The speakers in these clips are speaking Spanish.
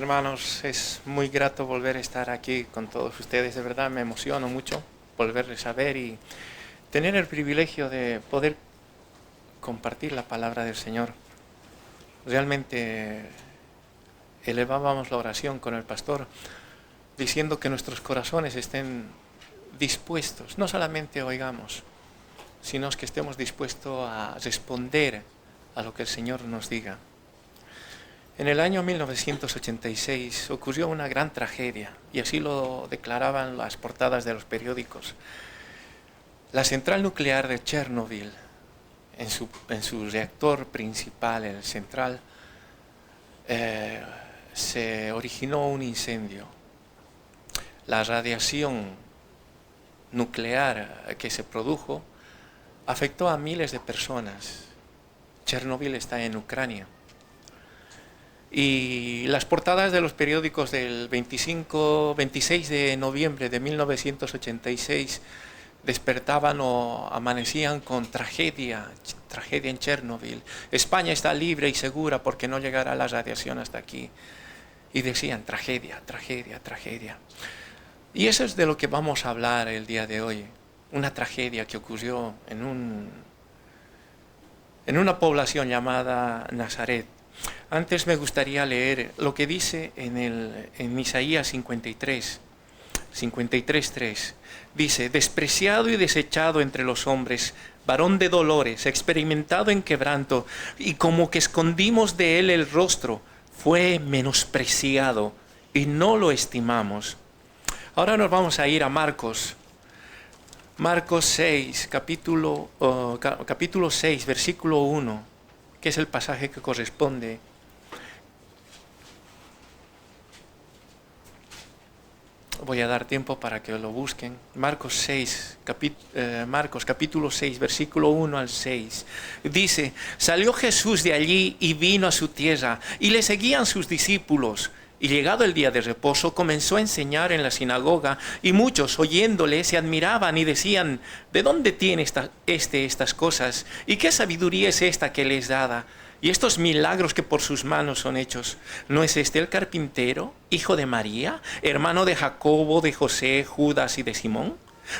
Hermanos, es muy grato volver a estar aquí con todos ustedes. De verdad me emociono mucho volverles a ver y tener el privilegio de poder compartir la palabra del Señor. Realmente elevábamos la oración con el pastor diciendo que nuestros corazones estén dispuestos, no solamente oigamos, sino que estemos dispuestos a responder a lo que el Señor nos diga. En el año 1986 ocurrió una gran tragedia, y así lo declaraban las portadas de los periódicos. La central nuclear de Chernobyl, en su reactor principal, el central, se originó un incendio. La radiación nuclear que se produjo afectó a miles de personas. Chernobyl está en Ucrania. Y las portadas de los periódicos del 26 de noviembre de 1986 despertaban o amanecían con tragedia en Chernobyl. España está libre y segura porque no llegará la radiación hasta aquí. Y decían tragedia, tragedia, tragedia. Y eso es de lo que vamos a hablar el día de hoy. Una tragedia que ocurrió en una población llamada Nazaret. Antes me gustaría leer lo que dice en Isaías 53:3. Dice: despreciado y desechado entre los hombres, varón de dolores, experimentado en quebranto, y como que escondimos de él el rostro, fue menospreciado y no lo estimamos. Ahora nos vamos a ir a Marcos 6, capítulo 6, versículo 1, que es el pasaje que corresponde. Voy a dar tiempo para que lo busquen. Marcos capítulo 6, versículo 1 al 6. Dice: salió Jesús de allí y vino a su tierra, y le seguían sus discípulos. Y llegado el día de reposo, comenzó a enseñar en la sinagoga, y muchos, oyéndole, se admiraban y decían: ¿de dónde tiene estas cosas? ¿Y qué sabiduría es esta que le es dada? Y estos milagros que por sus manos son hechos. ¿No es este el carpintero, hijo de María, hermano de Jacobo, de José, Judas y de Simón?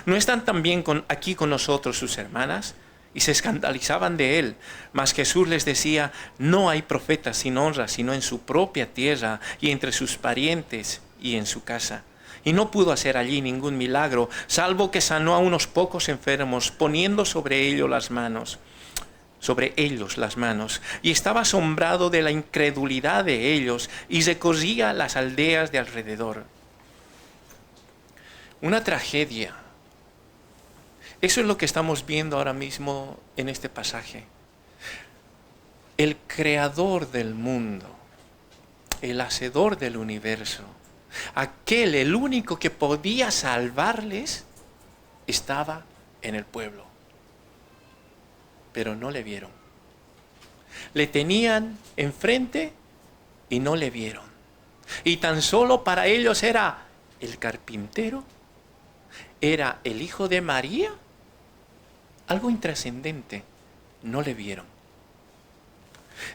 ¿No están también aquí con nosotros sus hermanas? Y se escandalizaban de él. Mas Jesús les decía: no hay profeta sin honra, sino en su propia tierra y entre sus parientes y en su casa. Y no pudo hacer allí ningún milagro, salvo que sanó a unos pocos enfermos, poniendo sobre ellos las manos. Y estaba asombrado de la incredulidad de ellos, y recorría las aldeas de alrededor. Una tragedia. Eso es lo que estamos viendo ahora mismo en este pasaje. El creador del mundo, el hacedor del universo, el único que podía salvarles, estaba en el pueblo. Pero no le vieron. Le tenían enfrente y no le vieron. Y tan solo para ellos era el carpintero, era el hijo de María, algo intrascendente. No le vieron.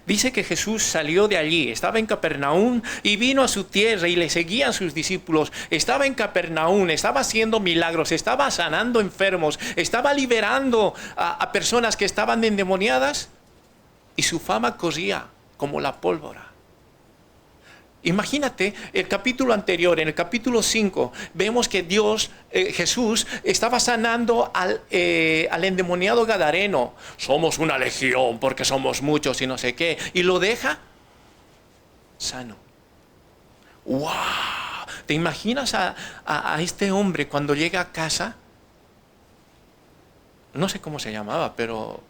Dice que Jesús salió de allí, estaba en Capernaum y vino a su tierra y le seguían sus discípulos. Estaba en Capernaum, estaba haciendo milagros, estaba sanando enfermos, estaba liberando a personas que estaban endemoniadas, y su fama corría como la pólvora. Imagínate el capítulo anterior, en el capítulo 5, vemos que Jesús estaba sanando al endemoniado gadareno. Somos una legión porque somos muchos y no sé qué. Y lo deja sano. ¡Wow! ¿Te imaginas a este hombre cuando llega a casa? No sé cómo se llamaba, pero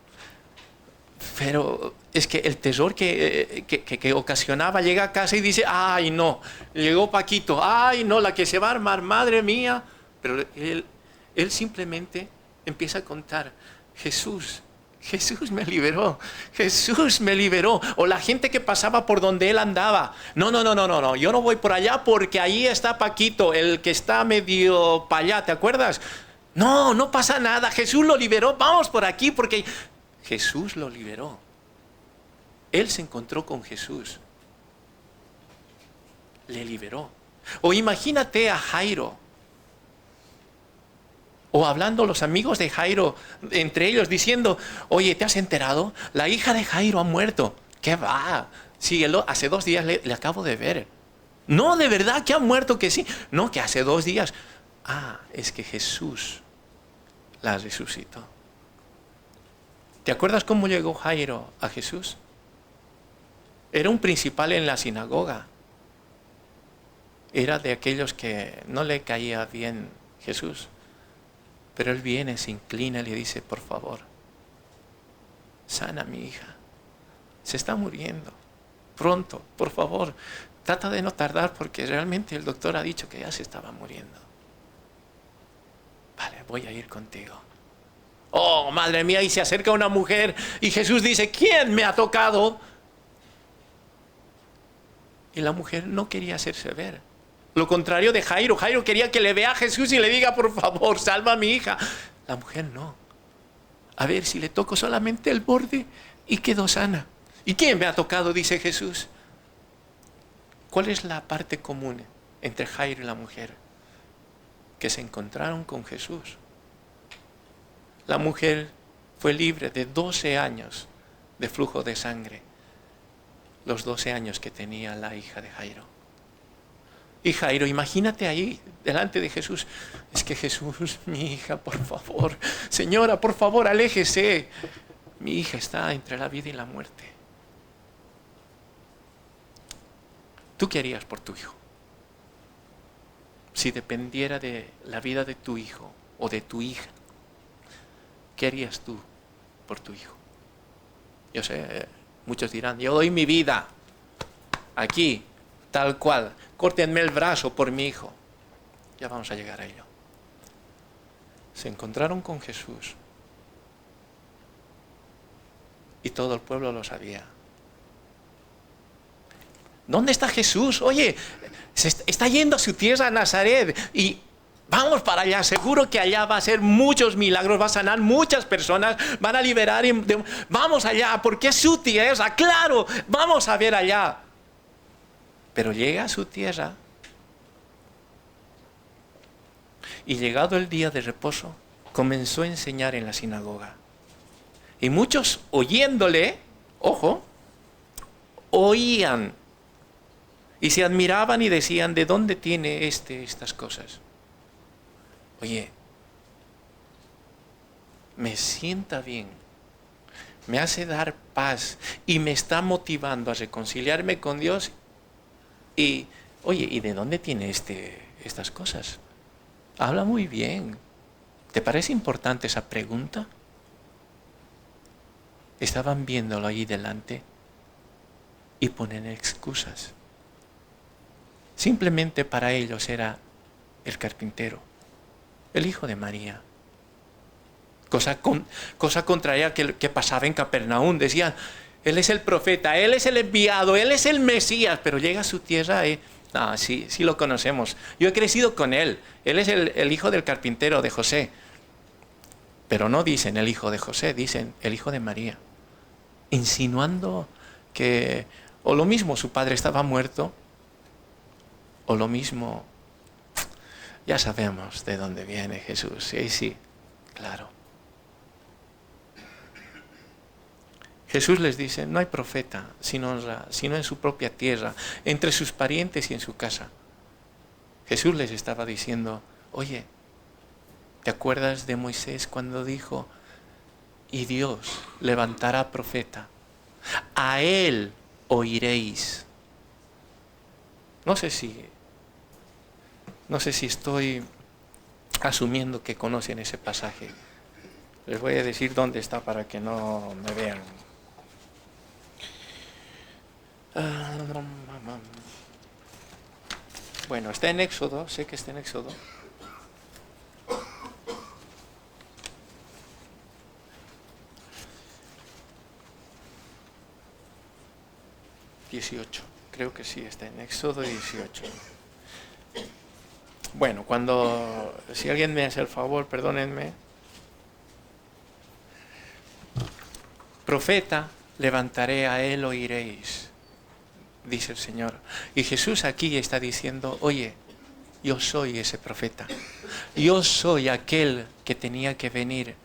es que el terror que ocasionaba. Llega a casa y dice: ay no, llegó Paquito, ay no, la que se va a armar, madre mía. Pero él simplemente empieza a contar: Jesús me liberó, Jesús me liberó. O la gente que pasaba por donde él andaba: no, yo no voy por allá porque ahí está Paquito, el que está medio para allá, ¿te acuerdas? No pasa nada, Jesús lo liberó, vamos por aquí porque Jesús lo liberó. Él se encontró con Jesús. le liberó. O imagínate a Jairo, o hablando los amigos de Jairo, entre ellos diciendo, oye, ¿te has enterado? La hija de Jairo ha muerto. ¿Qué va? Sí, hace 2 días le acabo de ver. No, de verdad que ha muerto, que sí. No, que hace 2 días. Ah, es que Jesús la resucitó. ¿Te acuerdas cómo llegó Jairo a Jesús? Era un principal en la sinagoga. Era de aquellos que no le caía bien Jesús. Pero él viene, se inclina y le dice, por favor, sana a mi hija. Se está muriendo. Pronto, por favor, trata de no tardar porque realmente el doctor ha dicho que ya se estaba muriendo. Vale, voy a ir contigo. Oh, madre mía, y se acerca una mujer y Jesús dice, ¿quién me ha tocado? Y la mujer no quería hacerse ver. Lo contrario de Jairo. Jairo quería que le vea a Jesús y le diga, por favor, salva a mi hija. La mujer no. A ver si le toco solamente el borde y quedó sana. ¿Y quién me ha tocado? Dice Jesús. ¿Cuál es la parte común entre Jairo y la mujer? Que se encontraron con Jesús. La mujer fue libre de 12 años de flujo de sangre. Los 12 años que tenía la hija de Jairo. Y Jairo, imagínate ahí, delante de Jesús. Es que Jesús, mi hija, por favor. Señora, por favor, aléjese. Mi hija está entre la vida y la muerte. ¿Tú qué harías por tu hijo? Si dependiera de la vida de tu hijo o de tu hija, ¿qué harías tú por tu hijo? Yo sé, muchos dirán, yo doy mi vida aquí, tal cual. Córtenme el brazo por mi hijo. Ya vamos a llegar a ello. Se encontraron con Jesús y todo el pueblo lo sabía. ¿Dónde está Jesús? Oye, está yendo a su tierra, a Nazaret, y vamos para allá. Seguro que allá va a hacer muchos milagros, va a sanar muchas personas, van a liberar. Vamos allá, porque es su tierra. Claro, vamos a ver allá. Pero llega a su tierra y llegado el día de reposo, comenzó a enseñar en la sinagoga. Y muchos oyéndole, ojo, oían y se admiraban y decían, ¿de dónde tiene estas cosas? Oye, me sienta bien, me hace dar paz y me está motivando a reconciliarme con Dios. Y, oye, ¿y de dónde tiene estas cosas? Habla muy bien. ¿Te parece importante esa pregunta? Estaban viéndolo allí delante y ponen excusas. Simplemente para ellos era el carpintero, el hijo de María. Cosa contraria que pasaba en Capernaum. Decían, Él es el profeta, Él es el enviado, Él es el Mesías, pero llega a su tierra sí lo conocemos. Yo he crecido con Él. Él es el hijo del carpintero de José. Pero no dicen el hijo de José, dicen el hijo de María. Insinuando que o lo mismo su padre estaba muerto, o lo mismo, ya sabemos de dónde viene Jesús. Sí, claro. Jesús les dice, no hay profeta sin honra, sino en su propia tierra, entre sus parientes y en su casa. Jesús les estaba diciendo, oye, ¿te acuerdas de Moisés cuando dijo, y Dios levantará profeta? A él oiréis. No sé si estoy asumiendo que conocen ese pasaje. Les voy a decir dónde está para que no me vean. Bueno, está en Éxodo, sé que está en Éxodo. Creo que sí, está en Éxodo 18. Bueno, si alguien me hace el favor, perdónenme. Profeta, levantaré, a él oiréis. dice el Señor. Y Jesús aquí está diciendo, oye, yo soy ese profeta. Yo soy aquel que tenía que venir.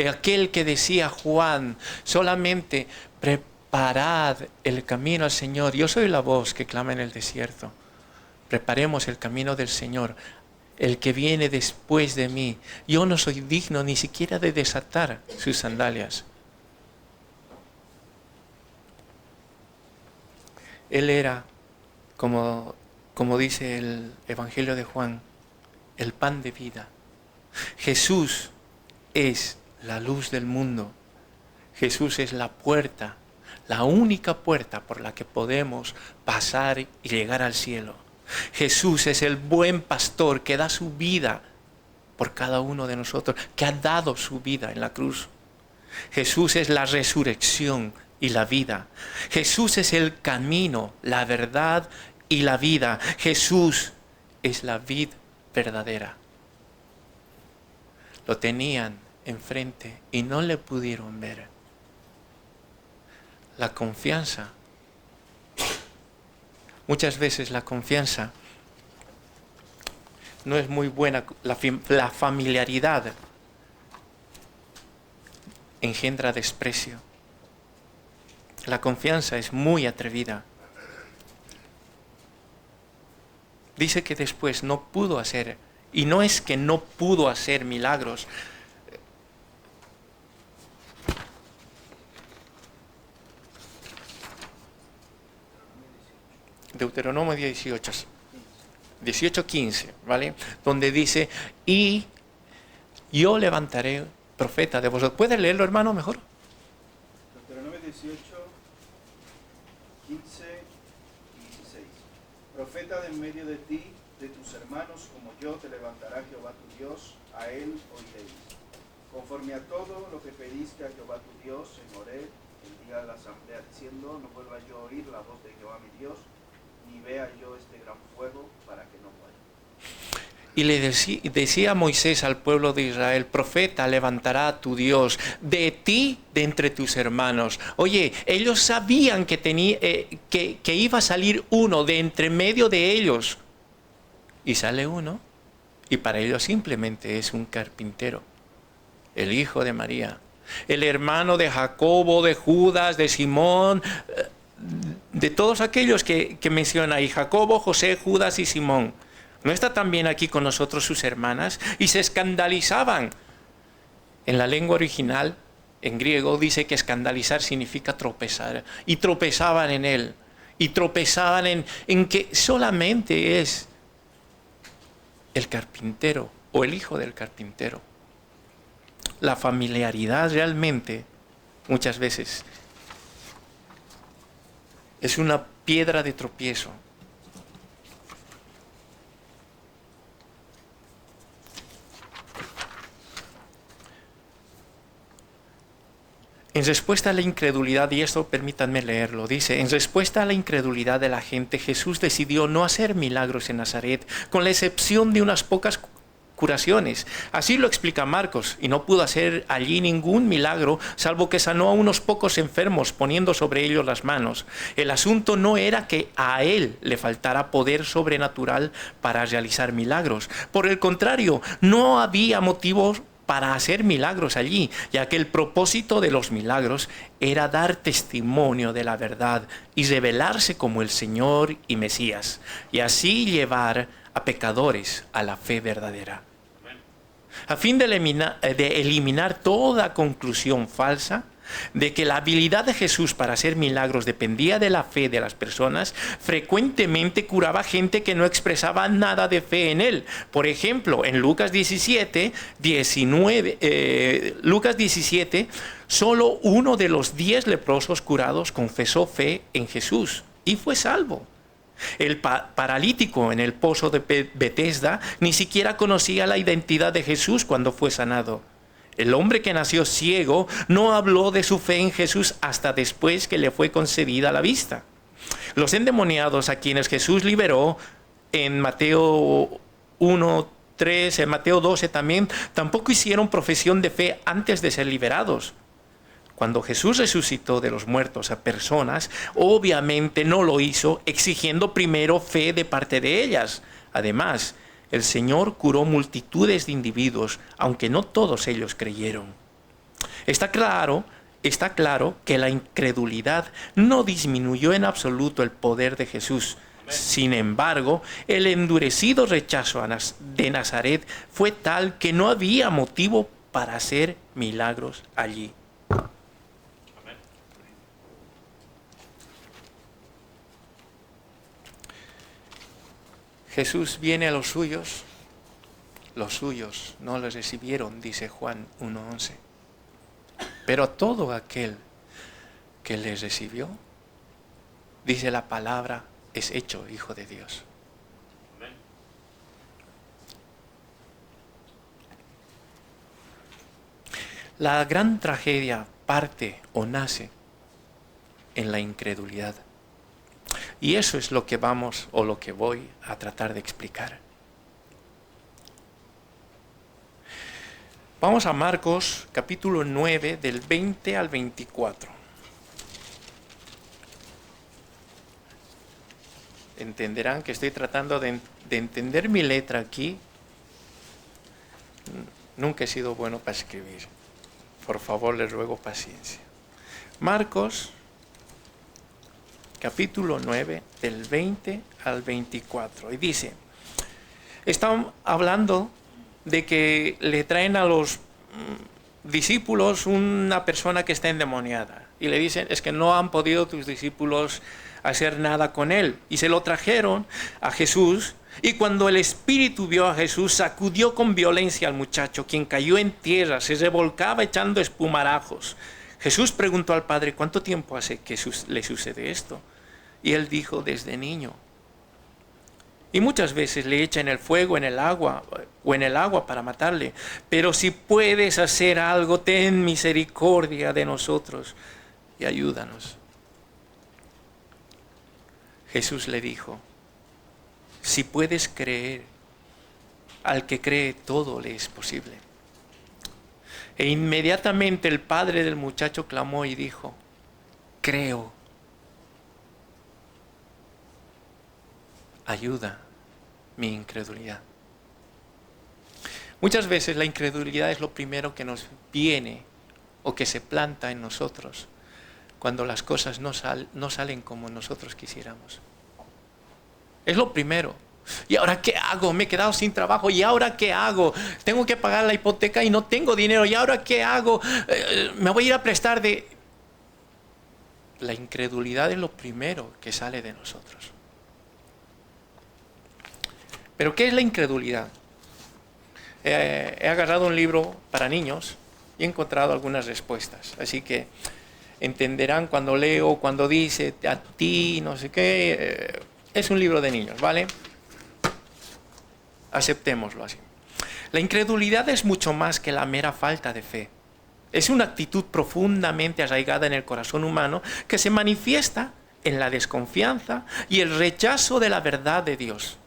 Aquel que decía Juan, solamente preparad el camino al Señor. Yo soy la voz que clama en el desierto. Preparemos el camino del Señor, el que viene después de mí. Yo no soy digno ni siquiera de desatar sus sandalias. Él era, como dice el Evangelio de Juan, el pan de vida. Jesús es la luz del mundo. Jesús es la puerta, la única puerta por la que podemos pasar y llegar al cielo. Jesús es el buen pastor que da su vida por cada uno de nosotros, que ha dado su vida en la cruz. Jesús es la resurrección y la vida. Jesús es el camino, la verdad y la vida. Jesús es la vid verdadera. Lo tenían enfrente y no le pudieron ver. La confianza. Muchas veces la confianza no es muy buena. La familiaridad engendra desprecio. La confianza es muy atrevida. Dice que después no pudo hacer, y no es que no pudo hacer milagros. Deuteronomio 18:15, ¿vale? Donde dice, y yo levantaré profeta de vosotros. ¿Puedes leerlo, hermano, mejor? Deuteronomio 18, 15 y 16. Profeta de en medio de ti, de tus hermanos, como yo, te levantará Jehová tu Dios, a él oiréis. Conforme a todo lo que pediste a Jehová tu Dios en Horeb, el día de la asamblea, diciendo, no vuelva yo a oír la voz de Jehová mi Dios, ni vea yo este gran fuego, para que no muera. Y le decía Moisés al pueblo de Israel, profeta levantará tu Dios de ti, de entre tus hermanos. Oye, ellos sabían que iba a salir uno de entre medio de ellos. Y sale uno, y para ellos simplemente es un carpintero, el hijo de María, el hermano de Jacobo, de Judas, de Simón, de todos aquellos que menciona ahí, Jacobo, José, Judas y Simón. ¿No está también aquí con nosotros sus hermanas? Y se escandalizaban. En la lengua original, en griego, dice que escandalizar significa tropezar. Y tropezaban en él. Y tropezaban en que solamente es el carpintero o el hijo del carpintero. La familiaridad realmente, muchas veces, es una piedra de tropiezo. En respuesta a la incredulidad, y esto permítanme leerlo, dice, en respuesta a la incredulidad de la gente, Jesús decidió no hacer milagros en Nazaret, con la excepción de unas pocas curaciones. Así lo explica Marcos, y no pudo hacer allí ningún milagro, salvo que sanó a unos pocos enfermos, poniendo sobre ellos las manos. El asunto no era que a él le faltara poder sobrenatural para realizar milagros. Por el contrario, no había motivos para hacer milagros allí, ya que el propósito de los milagros era dar testimonio de la verdad y revelarse como el Señor y Mesías, y así llevar a pecadores a la fe verdadera. A fin de eliminar toda conclusión falsa de que la habilidad de Jesús para hacer milagros dependía de la fe de las personas, frecuentemente curaba gente que no expresaba nada de fe en él. Por ejemplo, en Lucas 17, solo uno de los 10 leprosos curados confesó fe en Jesús y fue salvo. El paralítico en el pozo de Betesda ni siquiera conocía la identidad de Jesús cuando fue sanado. El hombre que nació ciego no habló de su fe en Jesús hasta después que le fue concedida la vista. Los endemoniados a quienes Jesús liberó en Mateo 1:3, en Mateo 12 también, tampoco hicieron profesión de fe antes de ser liberados. Cuando Jesús resucitó de los muertos a personas, obviamente no lo hizo exigiendo primero fe de parte de ellas. Además, el Señor curó multitudes de individuos, aunque no todos ellos creyeron. Está claro que la incredulidad no disminuyó en absoluto el poder de Jesús. Sin embargo, el endurecido rechazo de Nazaret fue tal que no había motivo para hacer milagros allí. Jesús viene a los suyos no les recibieron, dice Juan 1:11. Pero a todo aquel que les recibió, dice la palabra, es hecho hijo de Dios. Amén. La gran tragedia parte o nace en la incredulidad. Y eso es lo que voy a tratar de explicar. Vamos a Marcos capítulo 9 del 20 al 24. Entenderán que estoy tratando de entender mi letra aquí. Nunca he sido bueno para escribir. Por favor, les ruego paciencia. Marcos capítulo 9, del 20 al 24. Y dice, están hablando de que le traen a los discípulos una persona que está endemoniada. Y le dicen, es que no han podido tus discípulos hacer nada con él. Y se lo trajeron a Jesús. Y cuando el espíritu vio a Jesús, sacudió con violencia al muchacho, quien cayó en tierra, se revolcaba echando espumarajos. Jesús preguntó al padre, ¿cuánto tiempo hace que le sucede esto? Y él dijo, desde niño. Y muchas veces le echan el fuego en el agua para matarle. Pero si puedes hacer algo, ten misericordia de nosotros y ayúdanos. Jesús le dijo, si puedes creer, al que cree todo le es posible. E inmediatamente el padre del muchacho clamó y dijo, creo. Ayuda mi incredulidad. Muchas veces la incredulidad es lo primero que nos viene o que se planta en nosotros cuando las cosas no salen como nosotros quisiéramos. Es lo primero. ¿Y ahora qué hago? Me he quedado sin trabajo. ¿Y ahora qué hago? Tengo que pagar la hipoteca y no tengo dinero. ¿Y ahora qué hago? Me voy a ir a prestar de... La incredulidad es lo primero que sale de nosotros. ¿Pero qué es la incredulidad? He agarrado un libro para niños y he encontrado algunas respuestas. Así que entenderán cuando leo, cuando dice a ti, no sé qué. Es un libro de niños, ¿vale? Aceptémoslo así. La incredulidad es mucho más que la mera falta de fe. Es una actitud profundamente arraigada en el corazón humano que se manifiesta en la desconfianza y el rechazo de la verdad de Dios.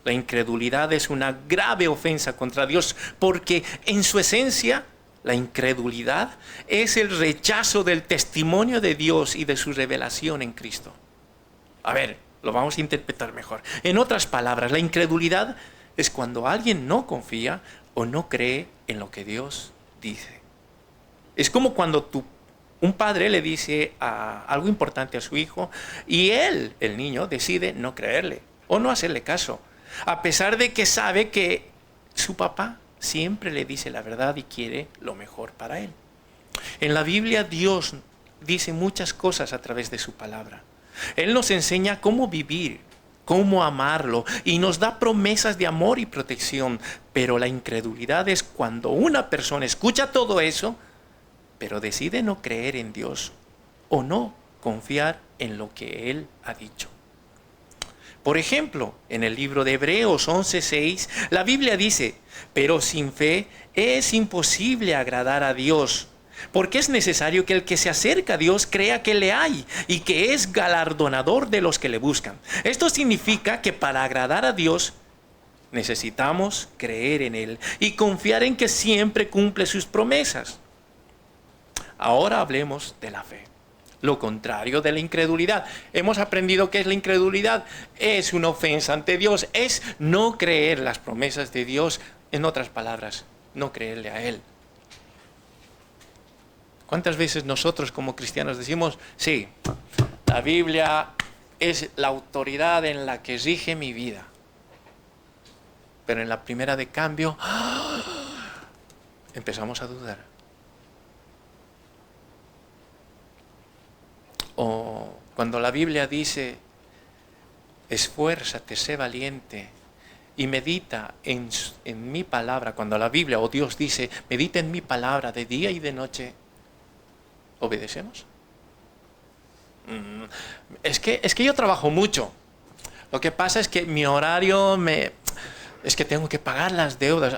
La incredulidad es una grave ofensa contra Dios porque en su esencia la incredulidad es el rechazo del testimonio de Dios y de su revelación en Cristo. A ver, lo vamos a interpretar mejor. En otras palabras, la incredulidad es cuando alguien no confía o no cree en lo que Dios dice. Es como cuando un padre le dice algo importante a su hijo y él, el niño, decide no creerle o no hacerle caso. A pesar de que sabe que su papá siempre le dice la verdad y quiere lo mejor para él. En la Biblia Dios dice muchas cosas a través de su palabra. Él nos enseña cómo vivir, cómo amarlo y nos da promesas de amor y protección. Pero la incredulidad es cuando una persona escucha todo eso, pero decide no creer en Dios o no confiar en lo que Él ha dicho. Por ejemplo, en el libro de Hebreos 11:6, la Biblia dice, pero sin fe es imposible agradar a Dios, porque es necesario que el que se acerca a Dios crea que le hay y que es galardonador de los que le buscan. Esto significa que para agradar a Dios necesitamos creer en Él y confiar en que siempre cumple sus promesas. Ahora hablemos de la fe. Lo contrario de la incredulidad. Hemos aprendido qué es la incredulidad. Es una ofensa ante Dios. Es no creer las promesas de Dios. En otras palabras, no creerle a Él. ¿Cuántas veces nosotros como cristianos decimos, sí, la Biblia es la autoridad en la que rige mi vida? Pero en la primera de cambio, empezamos a dudar. O cuando la Biblia dice, esfuérzate, sé valiente y medita en mi palabra. Cuando la Biblia o Dios dice, medita en mi palabra de día y de noche, ¿obedecemos? Es que yo trabajo mucho. Lo que pasa es que mi horario es que tengo que pagar las deudas.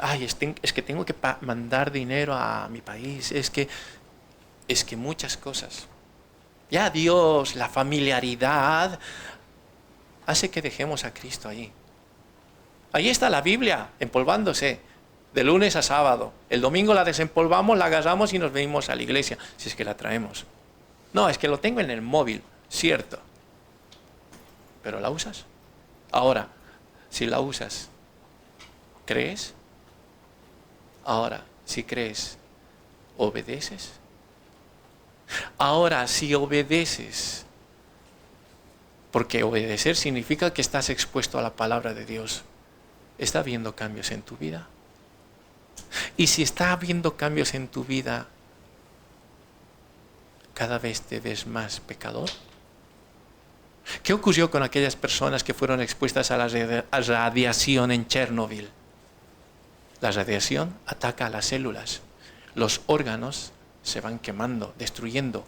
Es que tengo que mandar dinero a mi país. Es que muchas cosas. Ya Dios, la familiaridad, hace que dejemos a Cristo allí. Ahí está la Biblia, empolvándose, de lunes a sábado. El domingo la desempolvamos, la agarramos y nos venimos a la iglesia, si es que la traemos. No, es que lo tengo en el móvil, cierto. ¿Pero la usas? Ahora, si la usas, ¿crees? Ahora, si crees, ¿obedeces? Ahora, si obedeces, porque obedecer significa que estás expuesto a la palabra de Dios, ¿está habiendo cambios en tu vida? Y si está habiendo cambios en tu vida, ¿cada vez te ves más pecador? ¿Qué ocurrió con aquellas personas que fueron expuestas a la radiación en Chernobyl? La radiación ataca a las células, los órganos se van quemando, destruyendo.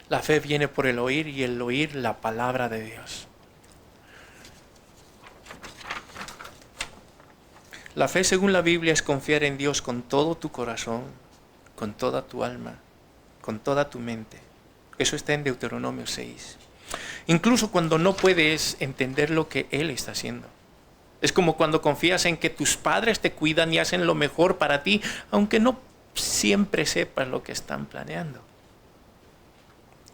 La fe viene por el oír y el oír la palabra de Dios. La fe, según la Biblia, es confiar en Dios con todo tu corazón, con toda tu alma, con toda tu mente. Eso está en Deuteronomio 6. Incluso cuando no puedes entender lo que Él está haciendo. Es como cuando confías en que tus padres te cuidan y hacen lo mejor para ti, aunque no siempre sepas lo que están planeando.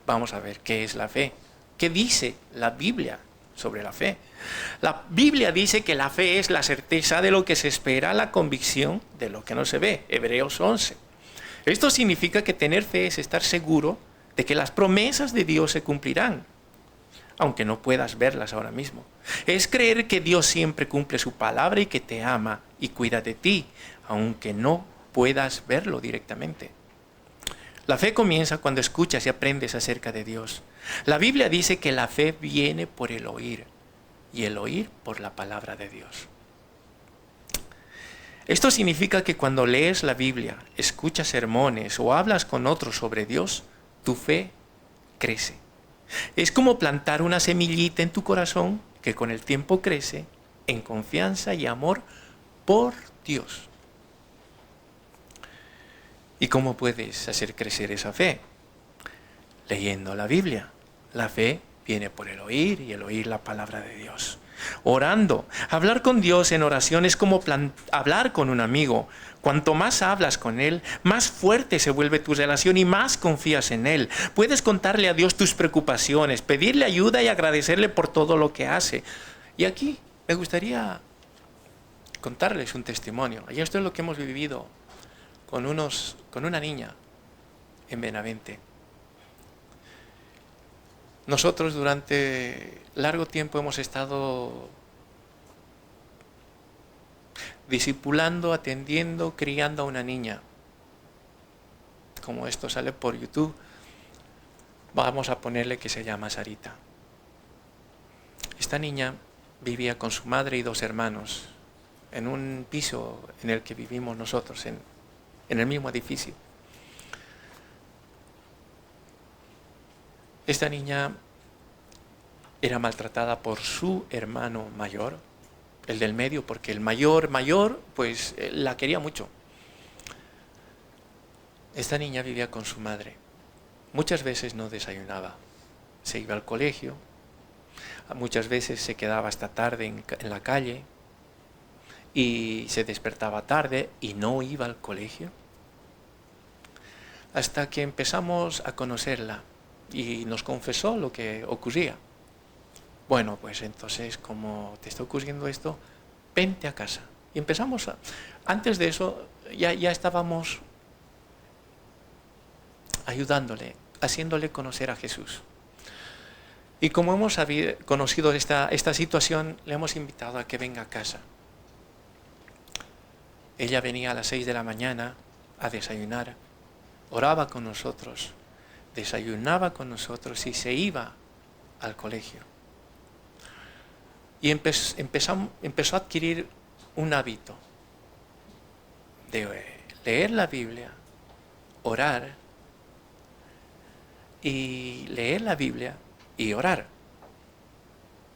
Vamos a ver qué es la fe. ¿Qué dice la Biblia sobre la fe? La Biblia dice que la fe es la certeza de lo que se espera, la convicción de lo que no se ve. Hebreos 11. Esto significa que tener fe es estar seguro de que las promesas de Dios se cumplirán, aunque no puedas verlas ahora mismo. Es creer que Dios siempre cumple su palabra y que te ama y cuida de ti, aunque no puedas verlo directamente. La fe comienza cuando escuchas y aprendes acerca de Dios. La Biblia dice que la fe viene por el oír y el oír por la palabra de Dios. Esto significa que cuando lees la Biblia, escuchas sermones o hablas con otros sobre Dios, tu fe crece. Es como plantar una semillita en tu corazón que con el tiempo crece en confianza y amor por Dios. ¿Y cómo puedes hacer crecer esa fe? Leyendo la Biblia. La fe viene por el oír y el oír la palabra de Dios. Orando. Hablar con Dios en oración es como hablar con un amigo. Cuanto más hablas con Él, más fuerte se vuelve tu relación y más confías en Él. Puedes contarle a Dios tus preocupaciones, pedirle ayuda y agradecerle por todo lo que hace. Y aquí me gustaría contarles un testimonio. Y esto es lo que hemos vivido con una niña en Benavente. Nosotros durante largo tiempo hemos estado discipulando, atendiendo, criando a una niña. Como esto sale por YouTube, vamos a ponerle que se llama Sarita. Esta niña vivía con su madre y 2 hermanos en un piso en el que vivimos nosotros, en el mismo edificio. Esta niña era maltratada por su hermano mayor, el del medio, porque el mayor, pues la quería mucho. Esta niña vivía con su madre. Muchas veces no desayunaba. Se iba al colegio, muchas veces se quedaba hasta tarde en la calle y se despertaba tarde y no iba al colegio. Hasta que empezamos a conocerla y nos confesó lo que ocurría. Bueno, pues entonces, como te está ocurriendo esto, vente a casa. Y empezamos antes de eso, ya estábamos ayudándole, haciéndole conocer a Jesús. Y como hemos conocido esta situación, le hemos invitado a que venga a casa. Ella venía a las 6 de la mañana a desayunar, oraba con nosotros, desayunaba con nosotros y se iba al colegio. Y empezó a adquirir un hábito de leer la Biblia, orar, y leer la Biblia y orar.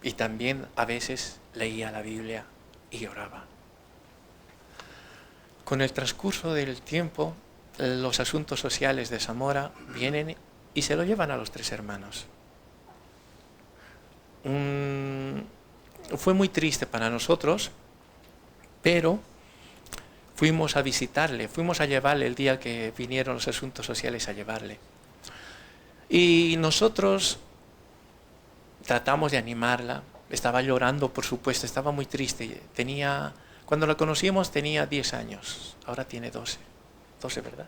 Y también a veces leía la Biblia y oraba. Con el transcurso del tiempo, los asuntos sociales de Zamora vienen y se lo llevan a los 3 hermanos. Fue muy triste para nosotros, pero fuimos a visitarle, fuimos a llevarle el día que vinieron los asuntos sociales a llevarle. Y nosotros tratamos de animarla. Estaba llorando, por supuesto, estaba muy triste. Cuando la conocimos tenía 10 años, ahora tiene 12, ¿verdad?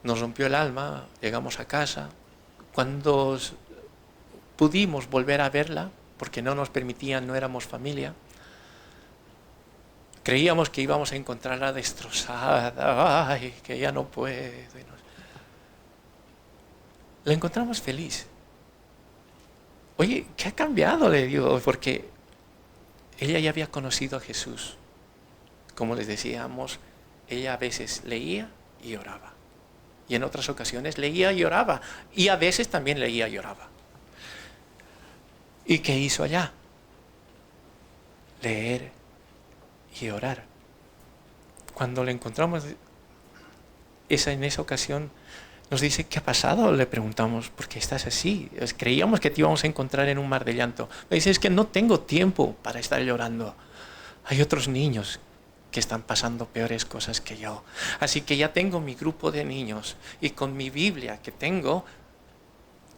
Nos rompió el alma, llegamos a casa. Cuando pudimos volver a verla, porque no nos permitían, no éramos familia, creíamos que íbamos a encontrarla destrozada, ay, que ya no puedo. La encontramos feliz. Oye, ¿qué ha cambiado? Le digo, porque ella ya había conocido a Jesús. Como les decíamos, ella a veces leía y oraba. Y en otras ocasiones leía y oraba. Y a veces también leía y oraba. ¿Y qué hizo allá? Leer y orar. Cuando la encontramos en esa ocasión, nos dice, ¿qué ha pasado? Le preguntamos, ¿por qué estás así? Creíamos que te íbamos a encontrar en un mar de llanto. Me dice, es que no tengo tiempo para estar llorando. Hay otros niños que están pasando peores cosas que yo. Así que ya tengo mi grupo de niños y con mi Biblia que tengo,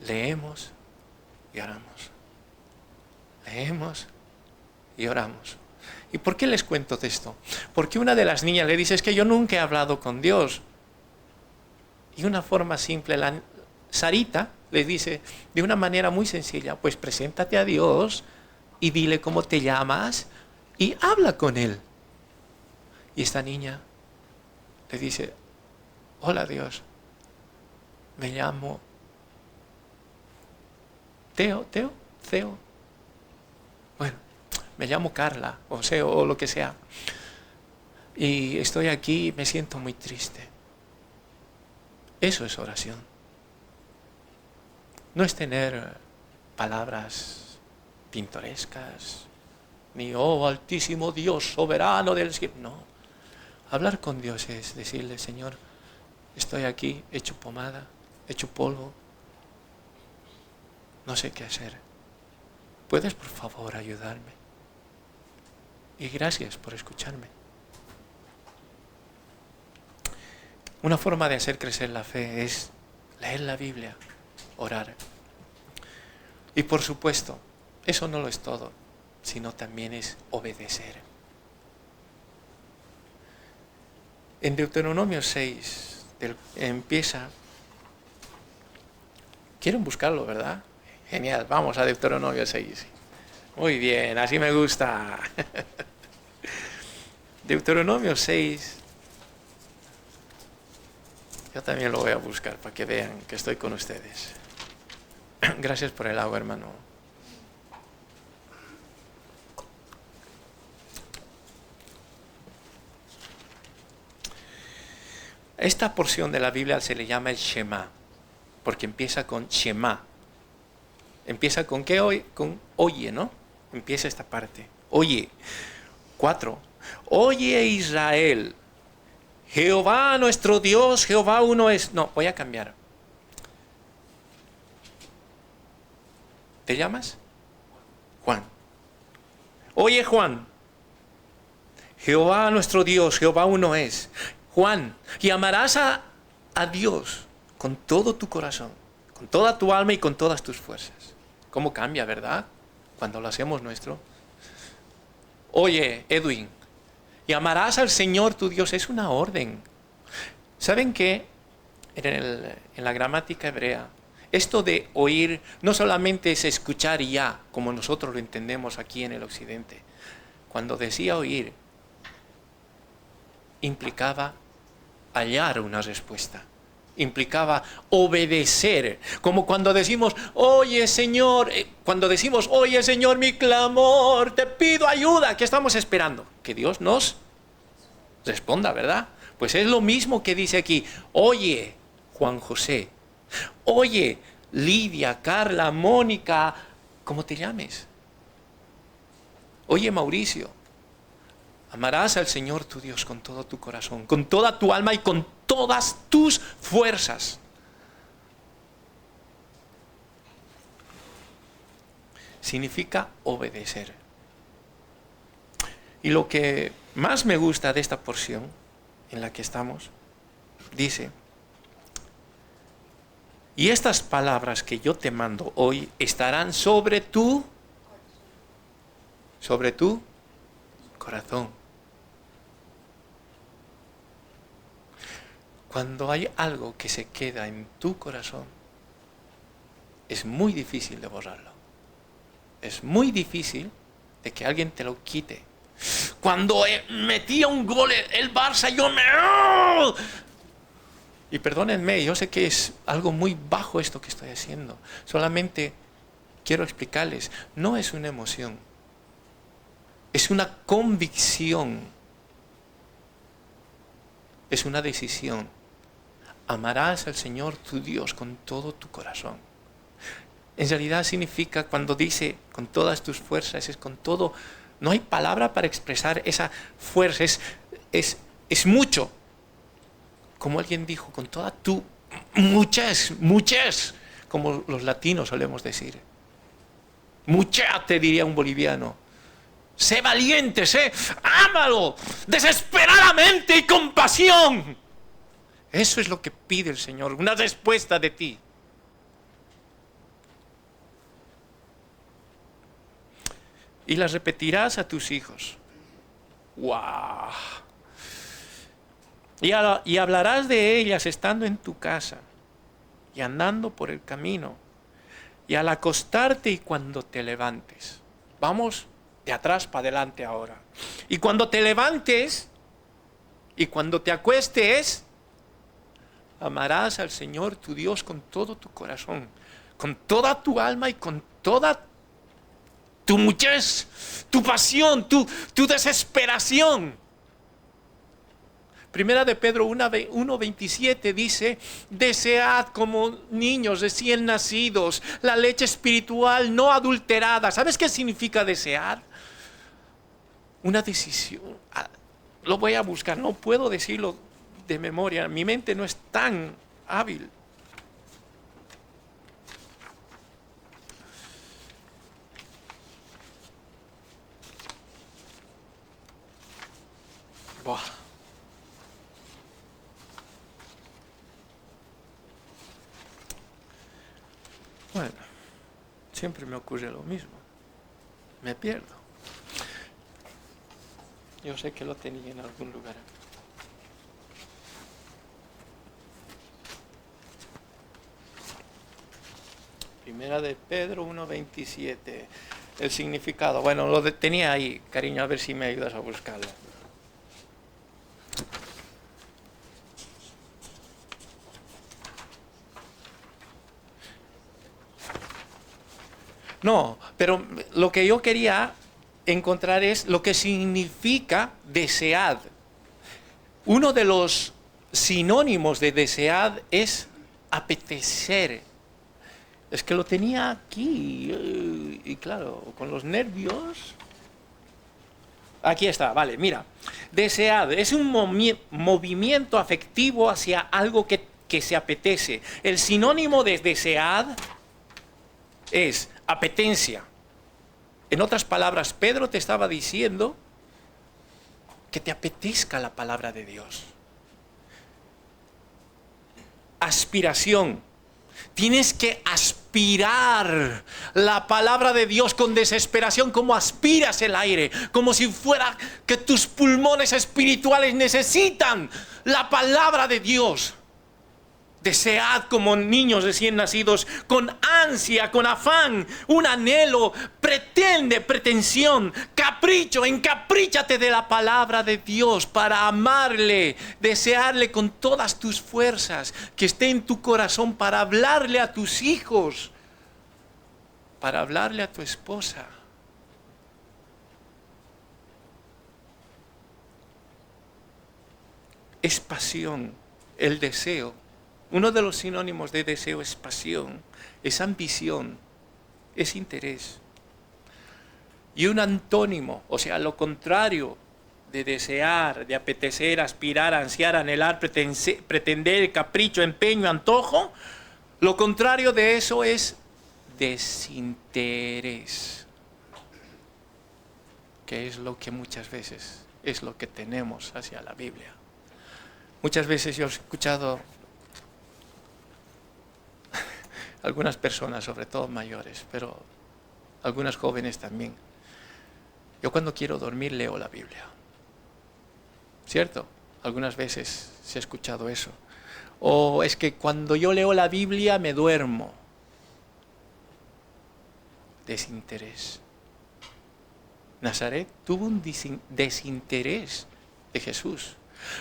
leemos y oramos. Leemos y oramos. ¿Y por qué les cuento de esto? Porque una de las niñas le dice, es que yo nunca he hablado con Dios. Y una forma simple, Sarita le dice de una manera muy sencilla, pues preséntate a Dios y dile cómo te llamas y habla con Él. Y esta niña le dice, hola Dios, me llamo Teo. Bueno, me llamo Carla, o lo que sea. Y estoy aquí y me siento muy triste. Eso es oración. No es tener palabras pintorescas, ni, oh altísimo Dios, soberano del cielo. No. Hablar con Dios es decirle, Señor, estoy aquí, hecho pomada, hecho polvo. No sé qué hacer. ¿Puedes, por favor, ayudarme? Y gracias por escucharme. Una forma de hacer crecer la fe es leer la Biblia, orar. Y por supuesto, eso no lo es todo, sino también es obedecer. En Deuteronomio 6 empieza, quieren buscarlo, ¿verdad? Genial, vamos a Deuteronomio 6. Muy bien, así me gusta. Deuteronomio 6. Yo también lo voy a buscar para que vean que estoy con ustedes. Gracias por el agua, hermano. Esta porción de la Biblia se le llama el Shema, porque empieza con Shema. Empieza con ¿qué hoy? Con oye, ¿no? Empieza esta parte. Oye. 4. Oye Israel. Jehová nuestro Dios, Jehová uno es. No, voy a cambiar. ¿Te llamas? Juan. Oye, Juan, Jehová nuestro Dios, Jehová uno es. Juan, y amarás a Dios con todo tu corazón, con toda tu alma y con todas tus fuerzas. ¿Cómo cambia, verdad? Cuando lo hacemos nuestro. Oye, Edwin, y amarás al Señor tu Dios. Es una orden. ¿Saben qué? En la gramática hebrea, esto de oír no solamente es escuchar y ya, como nosotros lo entendemos aquí en el occidente. Cuando decía oír, implicaba hallar una respuesta. Implicaba obedecer. Como cuando decimos, oye Señor, mi clamor, te pido ayuda. ¿Qué estamos esperando? Que Dios nos responda, ¿verdad? Pues es lo mismo que dice aquí. Oye, Juan José. Oye, Lidia, Carla, Mónica, como te llames. Oye, Mauricio. Amarás al Señor tu Dios con todo tu corazón, con toda tu alma y con todas tus fuerzas. Significa obedecer. Y lo que más me gusta de esta porción en la que estamos, dice, y estas palabras que yo te mando hoy estarán sobre tu corazón. Cuando hay algo que se queda en tu corazón, es muy difícil de borrarlo. Es muy difícil de que alguien te lo quite. Cuando metía un gol el Barça, yo me... Y perdónenme, yo sé que es algo muy bajo esto que estoy haciendo. Solamente quiero explicarles, no es una emoción. Es una convicción. Es una decisión. Amarás al Señor tu Dios con todo tu corazón. En realidad significa, cuando dice con todas tus fuerzas, es con todo. No hay palabra para expresar esa fuerza. Es mucho. Como alguien dijo, con toda tu muchas, como los latinos solemos decir. Mucha, te diría un boliviano. Sé valiente, ámalo desesperadamente y con pasión. Eso es lo que pide el Señor, una respuesta de ti. Y las repetirás a tus hijos. ¡Wow! Y hablarás de ellas estando en tu casa y andando por el camino y al acostarte y cuando te levantes. Vamos de atrás para adelante ahora. Y cuando te levantes y cuando te acuestes, amarás al Señor tu Dios con todo tu corazón, con toda tu alma y con toda tu muchez, tu pasión, tu desesperación. Primera de Pedro 1:27 dice, desead como niños recién nacidos la leche espiritual no adulterada. ¿Sabes qué significa desear? Una decisión. Lo voy a buscar, no puedo decirlo de memoria, mi mente no es tan hábil. Buah. Bueno, siempre me ocurre lo mismo. Me pierdo. Yo sé que lo tenía en algún lugar. Primera de Pedro 1:27. El significado. Bueno, lo tenía ahí, cariño, a ver si me ayudas a buscarlo. No, pero lo que yo quería encontrar es lo que significa desead. Uno de los sinónimos de desead es apetecer. Es que lo tenía aquí y claro, con los nervios. Aquí está, vale, mira. Desead es un movimiento afectivo hacia algo que se apetece. El sinónimo de desead es apetencia. En otras palabras, Pedro te estaba diciendo que te apetezca la palabra de Dios. Aspiración. Tienes que aspirar la palabra de Dios con desesperación, como aspiras el aire, como si fuera que tus pulmones espirituales necesitan la palabra de Dios. Desead como niños recién nacidos, con ansia, con afán, un anhelo, pretensión, capricho, encapríchate de la palabra de Dios para amarle, desearle con todas tus fuerzas, que esté en tu corazón para hablarle a tus hijos, para hablarle a tu esposa. Es pasión, el deseo. Uno de los sinónimos de deseo es pasión, es ambición, es interés. Y un antónimo, o sea, lo contrario de desear, de apetecer, aspirar, ansiar, anhelar, pretender, capricho, empeño, antojo, lo contrario de eso es desinterés, que es lo que muchas veces es lo que tenemos hacia la Biblia. Muchas veces yo he escuchado algunas personas, sobre todo mayores, pero algunas jóvenes también. Yo cuando quiero dormir leo la Biblia. ¿Cierto? Algunas veces se ha escuchado eso. O es que cuando yo leo la Biblia me duermo. Desinterés. Nazaret tuvo un desinterés de Jesús.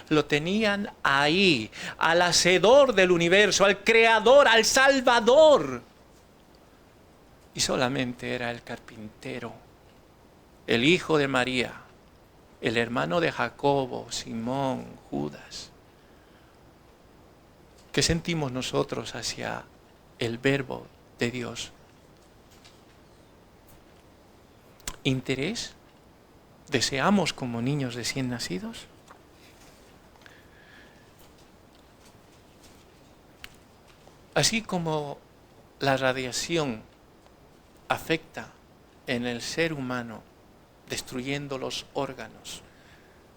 Lo tenían ahí, al hacedor del universo, al creador, al salvador. Y solamente era el carpintero, el hijo de María, el hermano de Jacobo, Simón, Judas. ¿Qué sentimos nosotros hacia el verbo de Dios? ¿Interés? ¿Deseamos como niños recién nacidos? Así como la radiación afecta en el ser humano, destruyendo los órganos,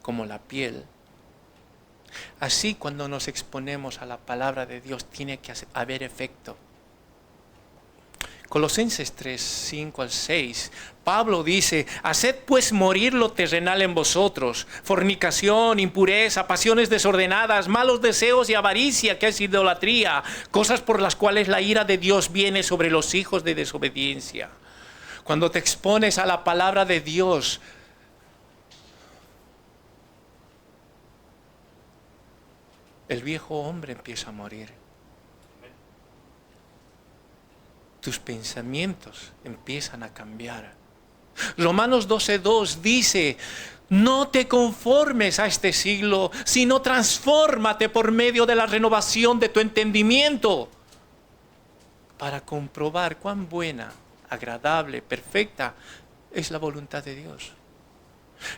como la piel, así cuando nos exponemos a la palabra de Dios tiene que haber efecto. Colosenses 3, 5 al 6, Pablo dice: haced pues morir lo terrenal en vosotros, fornicación, impureza, pasiones desordenadas, malos deseos y avaricia, que es idolatría, cosas por las cuales la ira de Dios viene sobre los hijos de desobediencia. Cuando te expones a la palabra de Dios, el viejo hombre empieza a morir. Tus pensamientos empiezan a cambiar. Romanos 12:2 dice: no te conformes a este siglo, sino transfórmate por medio de la renovación de tu entendimiento, para comprobar cuán buena, agradable, perfecta es la voluntad de Dios.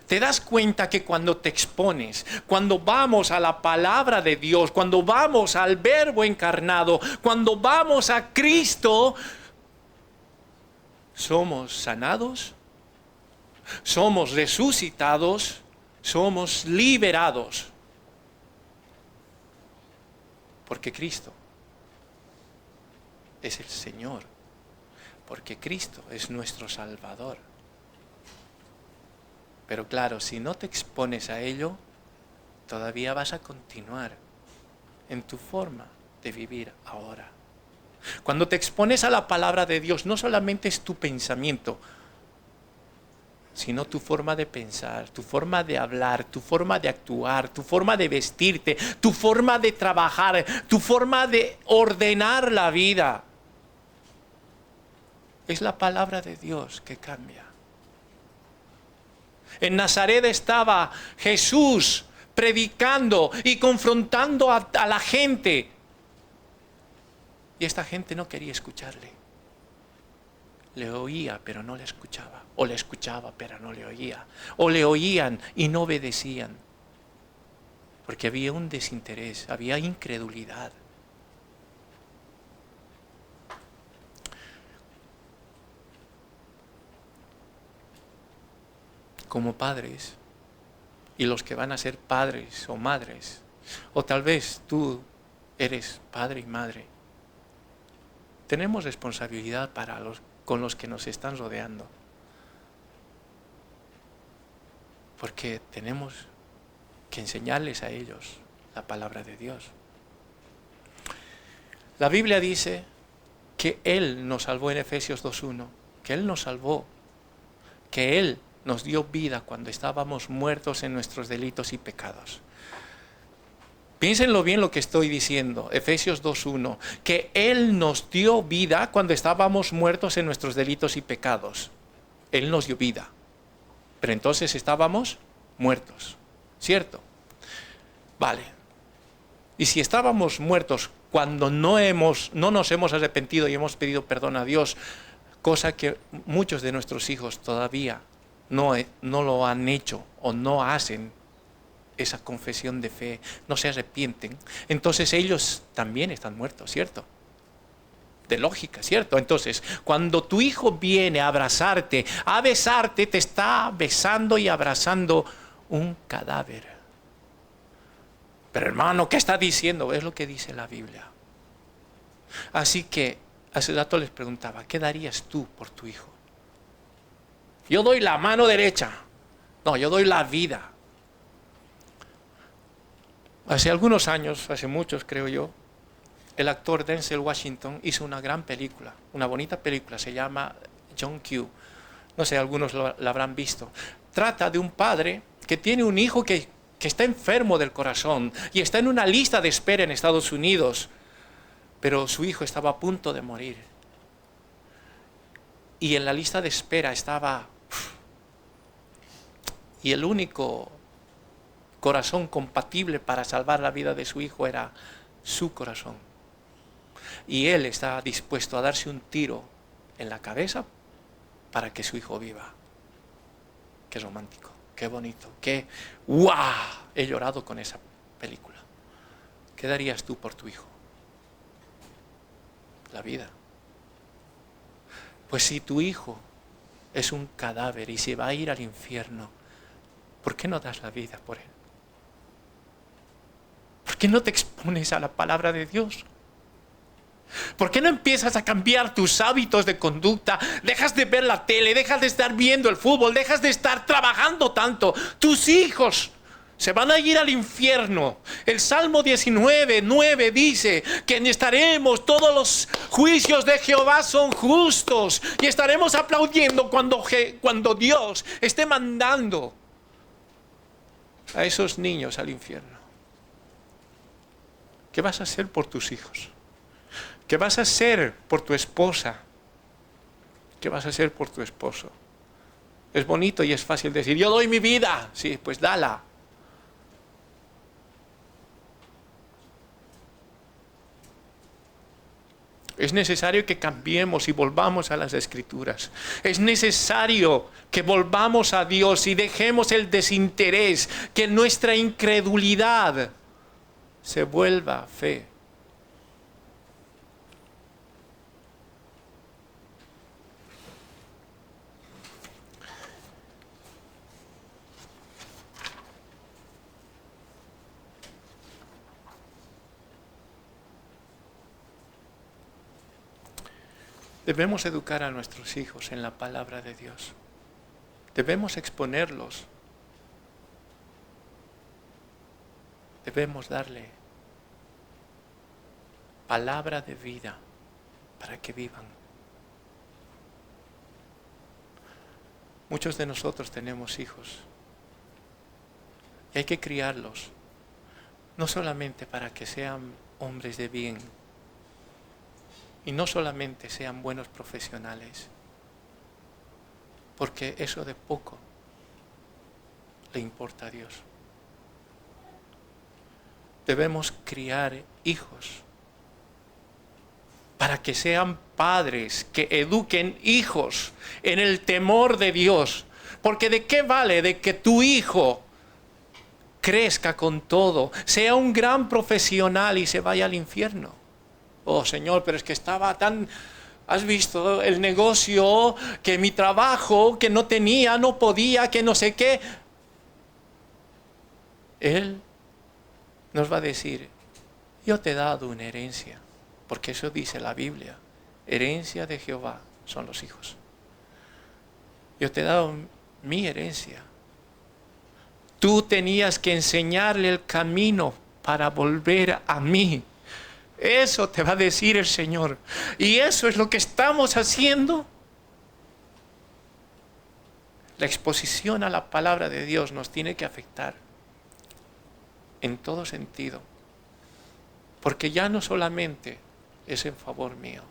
¿Te das cuenta que cuando te expones, cuando vamos a la palabra de Dios, cuando vamos al Verbo encarnado, cuando vamos a Cristo, somos sanados, somos resucitados, somos liberados? Porque Cristo es el Señor, porque Cristo es nuestro Salvador. Pero claro, si no te expones a ello, todavía vas a continuar en tu forma de vivir ahora. Cuando te expones a la palabra de Dios, no solamente es tu pensamiento, sino tu forma de pensar, tu forma de hablar, tu forma de actuar, tu forma de vestirte, tu forma de trabajar, tu forma de ordenar la vida. Es la palabra de Dios que cambia. En Nazaret estaba Jesús predicando y confrontando a la gente. Y esta gente no quería escucharle. Le oía, pero no le escuchaba. O le escuchaba, pero no le oía. O le oían y no obedecían. Porque había un desinterés, había incredulidad. como padres y los que van a ser padres o madres, o tal vez tú eres padre y madre, tenemos responsabilidad con los que nos están rodeando, porque tenemos que enseñarles a ellos la palabra de Dios. La Biblia dice que Él nos salvó en Efesios 2:1, que Él nos salvó, que Él nos dio vida cuando estábamos muertos en nuestros delitos y pecados. Piénsenlo bien lo que estoy diciendo, Efesios 2:1, que Él nos dio vida cuando estábamos muertos en nuestros delitos y pecados. Él nos dio vida, pero entonces estábamos muertos, ¿cierto? Vale. Y si estábamos muertos cuando no nos hemos arrepentido y hemos pedido perdón a Dios, cosa que muchos de nuestros hijos todavía no lo han hecho o no hacen esa confesión de fe, no se arrepienten, entonces ellos también están muertos, ¿cierto? De lógica, ¿cierto? Entonces, cuando tu hijo viene a abrazarte, a besarte, te está besando y abrazando un cadáver. Pero hermano, ¿qué está diciendo? Es lo que dice la Biblia. Así que hace rato les preguntaba, ¿qué darías tú por tu hijo? Yo doy la mano derecha. No, yo doy la vida. Hace algunos años, hace muchos creo yo, el actor Denzel Washington hizo una gran película, una bonita película, se llama John Q. No sé, algunos la habrán visto. Trata de un padre que tiene un hijo que está enfermo del corazón y está en una lista de espera en Estados Unidos, pero su hijo estaba a punto de morir. Y en la lista de espera estaba... Y el único corazón compatible para salvar la vida de su hijo era su corazón. Y él está dispuesto a darse un tiro en la cabeza para que su hijo viva. Qué romántico, qué bonito, qué ¡guau! He llorado con esa película. ¿Qué darías tú por tu hijo? La vida. Pues si tu hijo es un cadáver y se va a ir al infierno, ¿por qué no das la vida por él? ¿Por qué no te expones a la palabra de Dios? ¿Por qué no empiezas a cambiar tus hábitos de conducta? Dejas de ver la tele, dejas de estar viendo el fútbol, dejas de estar trabajando tanto. Tus hijos se van a ir al infierno. El Salmo 19:9 dice que estaremos, todos los juicios de Jehová son justos, y estaremos aplaudiendo cuando Dios esté mandando a esos niños al infierno. ¿Qué vas a hacer por tus hijos? ¿Qué vas a hacer por tu esposa? ¿Qué vas a hacer por tu esposo? Es bonito y es fácil decir, yo doy mi vida. Sí, pues dala. Es necesario que cambiemos y volvamos a las Escrituras. Es necesario que volvamos a Dios y dejemos el desinterés, que nuestra incredulidad se vuelva fe. Debemos educar a nuestros hijos en la palabra de Dios. Debemos exponerlos. Debemos darle palabra de vida para que vivan. Muchos de nosotros tenemos hijos y hay que criarlos, no solamente para que sean hombres de bien, y no solamente sean buenos profesionales, porque eso de poco le importa a Dios. Debemos criar hijos para que sean padres que eduquen hijos en el temor de Dios. Porque ¿de qué vale de que tu hijo crezca con todo, sea un gran profesional y se vaya al infierno? Oh Señor, pero es que estaba tan ¿Has visto el negocio, que mi trabajo, que no tenía, no podía, que no sé qué? Él nos va a decir, yo te he dado una herencia, porque eso dice la Biblia. Herencia de Jehová son los hijos. Yo te he dado mi herencia. Tú tenías que enseñarle el camino para volver a mí. Eso te va a decir el Señor. Y eso es lo que estamos haciendo. La exposición a la palabra de Dios nos tiene que afectar en todo sentido. Porque ya no solamente es en favor mío.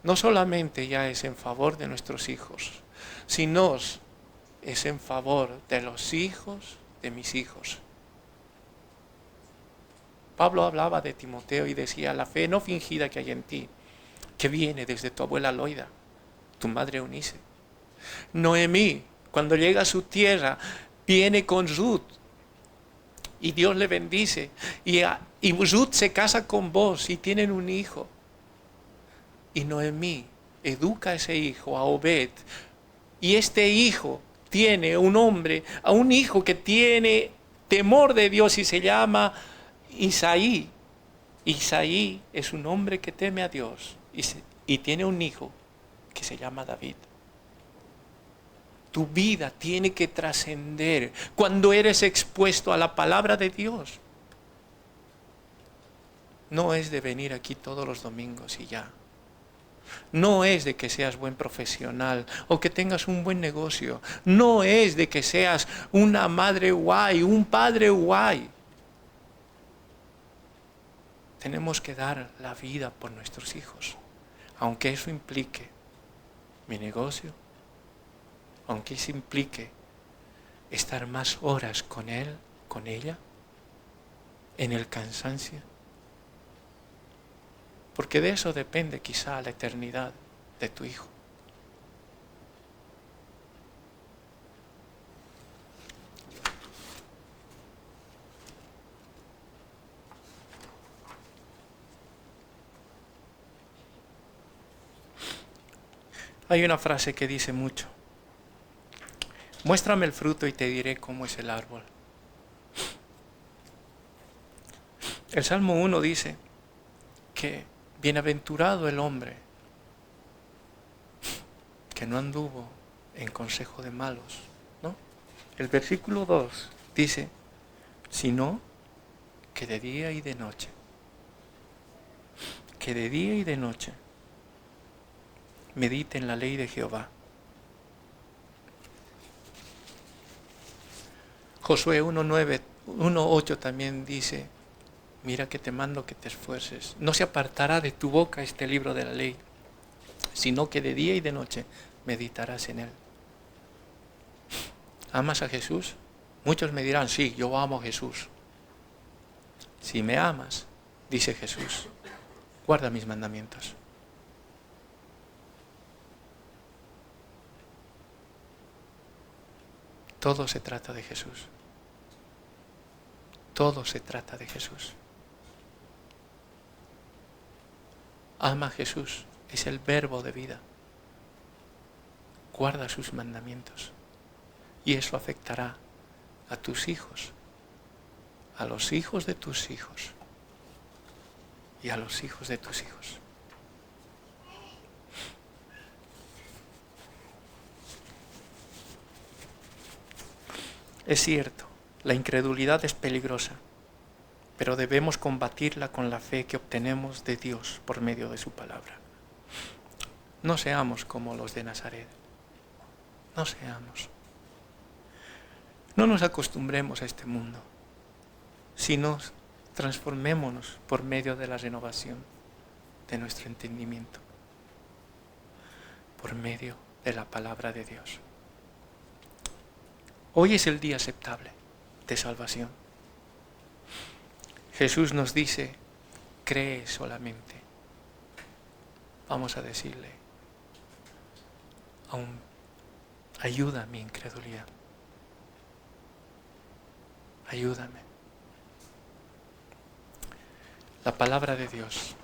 No solamente ya es en favor de nuestros hijos, sino es en favor de los hijos de mis hijos. Pablo hablaba de Timoteo y decía, la fe no fingida que hay en ti, que viene desde tu abuela Loida, tu madre Eunice. Noemí, cuando llega a su tierra, viene con Ruth y Dios le bendice. Y Ruth se casa con vos y tienen un hijo. Y Noemí educa a ese hijo, a Obed. Y este hijo tiene a un hijo que tiene temor de Dios y se llama Isaí. Isaí es un hombre que teme a Dios y tiene un hijo que se llama David. Tu vida tiene que trascender cuando eres expuesto a la palabra de Dios. No es de venir aquí todos los domingos y ya. No es de que seas buen profesional o que tengas un buen negocio. No es de que seas una madre guay, un padre guay. Tenemos que dar la vida por nuestros hijos, aunque eso implique mi negocio, aunque eso implique estar más horas con él, con ella, en el cansancio. Porque de eso depende quizá la eternidad de tu hijo. Hay una frase que dice mucho: muéstrame el fruto y te diré cómo es el árbol. El Salmo 1 dice que bienaventurado el hombre que no anduvo en consejo de malos, ¿no? El versículo 2 dice, sino que de día y de noche, medite en la ley de Jehová. Josué 1:8 también dice, mira que te mando que te esfuerces. No se apartará de tu boca este libro de la ley, sino que de día y de noche meditarás en él. ¿Amas a Jesús? Muchos me dirán, sí, yo amo a Jesús. Si me amas, dice Jesús, guarda mis mandamientos. Todo se trata de Jesús. Todo se trata de Jesús. Ama a Jesús, es el verbo de vida. Guarda sus mandamientos. Y eso afectará a tus hijos, a los hijos de tus hijos y a los hijos de tus hijos. Es cierto, la incredulidad es peligrosa, pero debemos combatirla con la fe que obtenemos de Dios por medio de su palabra. No seamos como los de Nazaret. No seamos. No nos acostumbremos a este mundo, sino transformémonos por medio de la renovación de nuestro entendimiento, por medio de la palabra de Dios. Hoy es el día aceptable de salvación. Jesús nos dice, cree solamente. Vamos a decirle, ayuda a mi incredulidad. Ayúdame. La palabra de Dios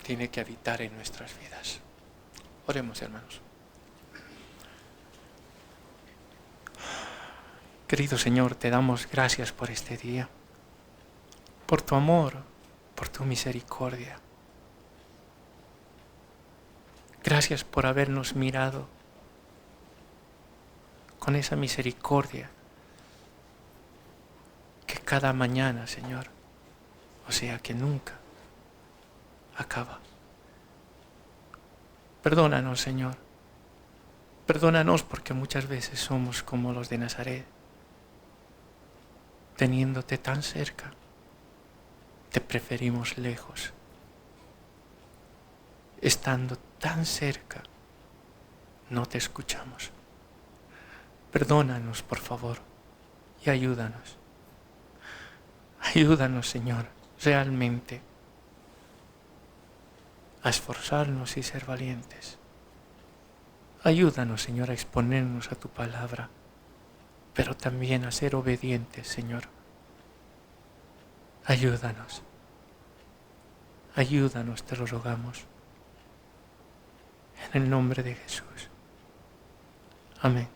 tiene que habitar en nuestras vidas. Oremos, hermanos. Querido Señor, te damos gracias por este día, por tu amor, por tu misericordia. Gracias por habernos mirado con esa misericordia que cada mañana, Señor, o sea que nunca acaba. Perdónanos, Señor. Perdónanos porque muchas veces somos como los de Nazaret. Teniéndote tan cerca, te preferimos lejos. Estando tan cerca, no te escuchamos. Perdónanos, por favor, y ayúdanos. Ayúdanos, Señor, realmente a esforzarnos y ser valientes. Ayúdanos, Señor, a exponernos a tu palabra, pero también a ser obedientes, Señor. Ayúdanos. Ayúdanos, te lo rogamos. En el nombre de Jesús. Amén.